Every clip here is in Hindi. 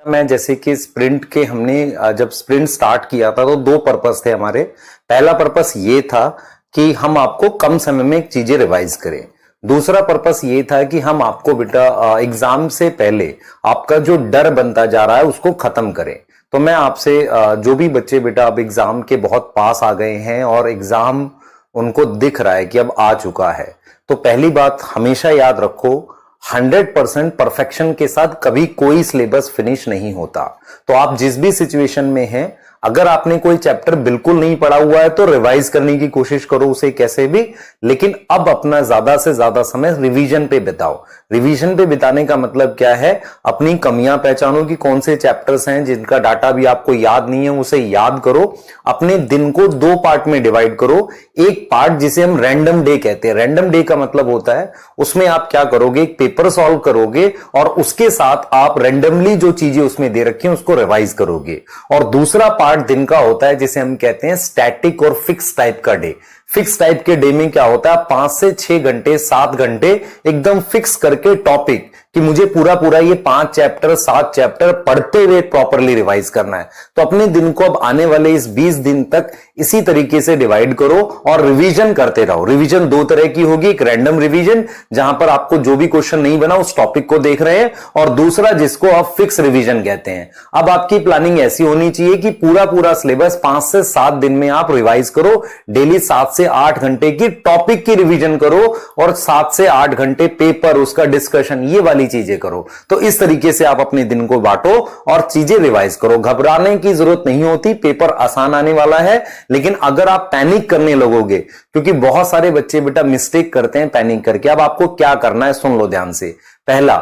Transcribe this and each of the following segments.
मैं जैसे कि स्प्रिंट के हमने जब स्प्रिंट स्टार्ट किया था तो दो पर्पस थे हमारे। पहला पर्पस ये था कि हम आपको कम समय में चीजें रिवाइज करें। दूसरा पर्पस ये था कि हम आपको बेटा एग्जाम से पहले आपका जो डर बनता जा रहा है उसको खत्म करें। तो मैं आपसे जो भी बच्चे बेटा अब एग्जाम के बहुत पास आ गए हैं और एग्जाम उनको दिख रहा है कि अब आ चुका है, तो पहली बात हमेशा याद रखो, 100% परफेक्शन के साथ कभी कोई सिलेबस फिनिश नहीं होता। तो आप जिस भी सिचुएशन में हैं, अगर आपने कोई चैप्टर बिल्कुल नहीं पढ़ा हुआ है तो रिवाइज करने की कोशिश करो उसे कैसे भी, लेकिन अब अपना ज्यादा से ज्यादा समय रिवीजन पे बिताओ। रिवीजन पे बिताने का मतलब क्या है, अपनी कमियां पहचानो कि कौन से चैप्टर्स हैं जिनका डाटा भी आपको याद नहीं है, उसे याद करो। अपने दिन को दो पार्ट में डिवाइड करो। एक पार्ट जिसे हम रैंडम डे कहते हैं, रैंडम डे का मतलब होता है उसमें आप क्या करोगे, एक पेपर सॉल्व करोगे और उसके साथ आप रैंडमली जो चीजें उसमें दे रखी हैं उसको रिवाइज करोगे। और दूसरा पार्ट दिन का होता है जिसे हम कहते हैं स्टैटिक और फिक्स टाइप का डे। फिक्स टाइप के डे में क्या होता है, 5 से 6 घंटे 7 घंटे एकदम फिक्स करके टॉपिक कि मुझे पूरा पूरा ये 5 चैप्टर 7 चैप्टर पढ़ते हुए प्रॉपरली रिवाइज करना है। तो अपने दिन को अब आने वाले इस 20 दिन तक इसी तरीके से डिवाइड करो और रिवीजन करते रहो। रिवीजन दो तरह की होगी, एक रैंडम रिवीजन जहां पर आपको जो भी क्वेश्चन नहीं बना उस टॉपिक को देख रहे हैं, और दूसरा जिसको आप फिक्स रिवीजन कहते हैं। अब आपकी प्लानिंग ऐसी होनी चाहिए कि पूरा पूरा सिलेबस 5 से 7 दिन में आप रिवाइज करो। डेली 7 से 8 घंटे की टॉपिक की रिवीजन करो और 7 से 8 घंटे पेपर, उसका डिस्कशन, ये वाली चीजें करो। तो इस तरीके से आप अपने दिन को बांटो और चीजें रिवाइज करो। घबराने की जरूरत नहीं होती, पेपर आसान आने वाला है। लेकिन अगर आप पैनिक करने लगोगे, क्योंकि बहुत सारे बच्चे बेटा मिस्टेक करते हैं पैनिक करके। अब आपको क्या करना है सुन लो ध्यान से। पहला,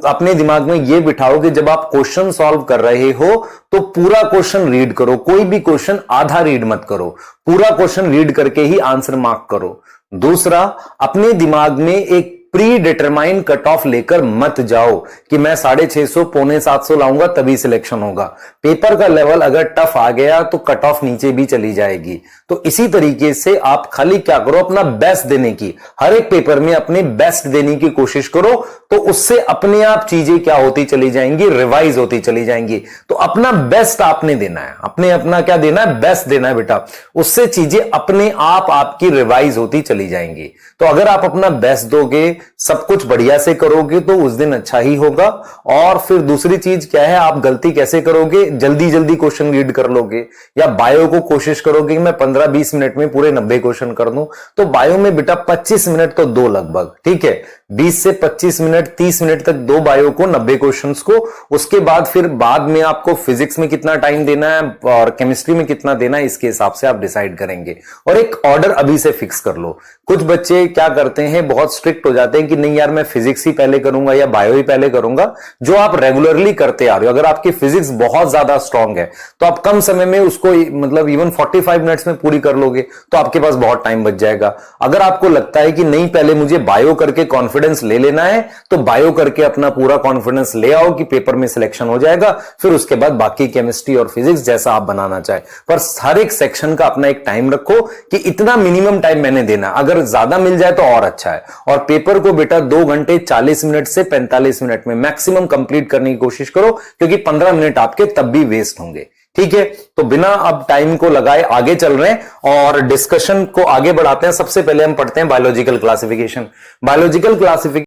अपने दिमाग में यह बिठाओ कि जब आप क्वेश्चन सॉल्व कर रहे हो तो पूरा क्वेश्चन रीड करो। कोई भी क्वेश्चन आधा रीड मत करो, पूरा क्वेश्चन रीड करके ही आंसर मार्क करो। दूसरा, अपने दिमाग में एक प्री डिटरमाइंड कट ऑफ लेकर मत जाओ कि मैं 650 पौने 700 लाऊंगा तभी सिलेक्शन होगा। पेपर का लेवल अगर टफ आ गया तो कट ऑफ नीचे भी चली जाएगी। तो इसी तरीके से आप खाली क्या करो, अपना बेस्ट देने की, हर एक पेपर में अपने बेस्ट देने की कोशिश करो। तो उससे अपने आप चीजें क्या होती चली जाएंगी, रिवाइज होती चली जाएंगी। तो अपना बेस्ट आपने देना है, अपना क्या देना है, बेस्ट देना है बेटा। उससे चीजें अपने आप आपकी रिवाइज होती चली जाएंगी। तो अगर आप अपना बेस्ट दोगे, सब कुछ बढ़िया से करोगे तो उस दिन अच्छा ही होगा। और फिर दूसरी चीज क्या है, आप गलती कैसे करोगे, जल्दी जल्दी क्वेश्चन रीड कर लोगे, या बायो को कोशिश करोगे कि मैं 15-20 मिनट में पूरे 90 क्वेश्चन कर दूं। तो बायो में बेटा 25 मिनट तो दो लगभग, ठीक है, 20 से 25 मिनट 30 मिनट तक दो बायो को, 90 क्वेश्चंस को। उसके बाद फिर बाद में आपको फिजिक्स में कितना टाइम देना है और केमिस्ट्री में कितना देना है, इसके हिसाब से आप डिसाइड करेंगे। और एक ऑर्डर अभी से फिक्स कर लो। कुछ बच्चे क्या करते हैं, बहुत स्ट्रिक्ट हो जाते हैं कि नहीं यार मैं फिजिक्स ही पहले करूंगा या बायो ही पहले करूंगा। जो आप रेगुलरली करते आ रहे हो, अगर आपकी फिजिक्स बहुत ज्यादा स्ट्रांग है तो आप कम समय में उसको मतलब इवन 45 मिनट्स में पूरी कर लोगे, तो आपके पास बहुत टाइम बच जाएगा। अगर आपको लगता है कि नहीं पहले मुझे बायो करके कॉन्फिडेंस ले लेना है, तो बायो करके अपना पूरा कॉन्फिडेंस ले आओ कि पेपर में सिलेक्शन हो जाएगा। फिर उसके बाद बाकी केमिस्ट्री और फिजिक्स जैसा आप बनाना चाहे, पर हर एक सेक्शन का अपना एक टाइम रखो कि इतना मिनिमम टाइम मैंने देना। अगर ज्यादा मिल जाए तो और अच्छा है। और पेपर को बेटा 2 घंटे 40 मिनट से 45 मिनट में मैक्सिमम कंप्लीट करने की कोशिश करो, क्योंकि 15 मिनट आपके तब भी वेस्ट होंगे। ठीक है, तो बिना अब टाइम को लगाए आगे चल रहे हैं और डिस्कशन को आगे बढ़ाते हैं। सबसे पहले हम पढ़ते हैं बायोलॉजिकल क्लासिफिकेशन। Biological classification